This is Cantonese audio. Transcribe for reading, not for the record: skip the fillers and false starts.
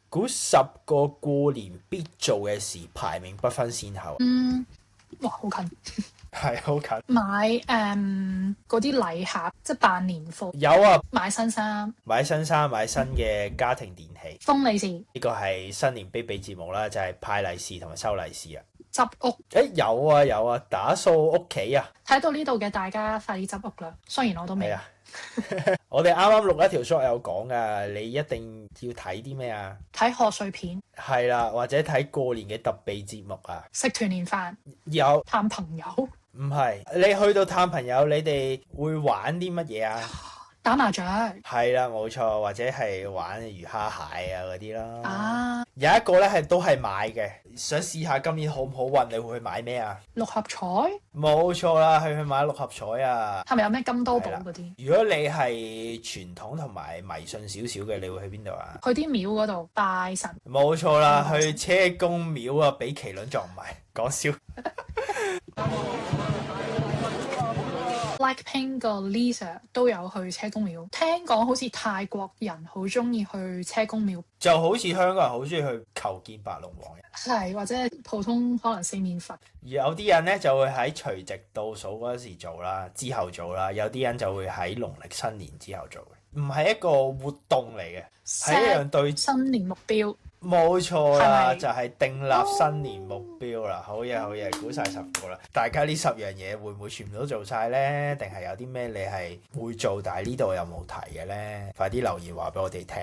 估10個過年必做嘅事，排名不分先後。哇，好近。係好近。買嗰啲禮盒，即係辦年貨。有啊，買新衫，買新衫，買新嘅家庭電器。封利是，呢個係新年必備節目啦，就係派利是同埋收利是啊。執屋。有啊有啊，打掃屋企啊。睇到呢度嘅大家快啲執屋啦，雖然我都未。係啊。我哋啱啱錄一條 short 有講噶，你一定要睇啲咩啊？睇賀歲片，係啦，或者睇過年嘅特備節目啊。食團年飯，有。探朋友，唔係，你去到探朋友，你哋會玩啲乜嘢啊？打麻雀。係啦，冇錯，或者係玩魚蝦蟹啊嗰啲啦。啊，有一個咧都係買嘅，想試下今年好唔好運，你會去買咩啊？六合彩，冇錯啦，去買六合彩啊！係咪有咩金刀寶嗰啲？如果你係傳統同埋迷信少少嘅，你會去邊度啊？去啲廟嗰度拜神。冇錯啦，去車公廟啊，俾麒麟撞埋，講笑。Blackpink 個 Lisa 都有去車公廟，聽講好似泰國人好中意去車公廟，就好似香港人好中意去求見白龍王嘅，係或者普通可能四面佛。而有啲人咧就會喺除夕倒數嗰時做啦，之後做啦；有啲人就會喺農曆新年之後做嘅，唔係一個活動嚟嘅，係一樣對新年目標。冇錯啦，係咪就係訂立新年目標啦。好嘢好嘢，估晒10個啦。大家呢10樣嘢會唔會全部都做晒呢？定係有啲咩你係會做，但係呢度有冇提嘅呢？快啲留言話俾我哋聽。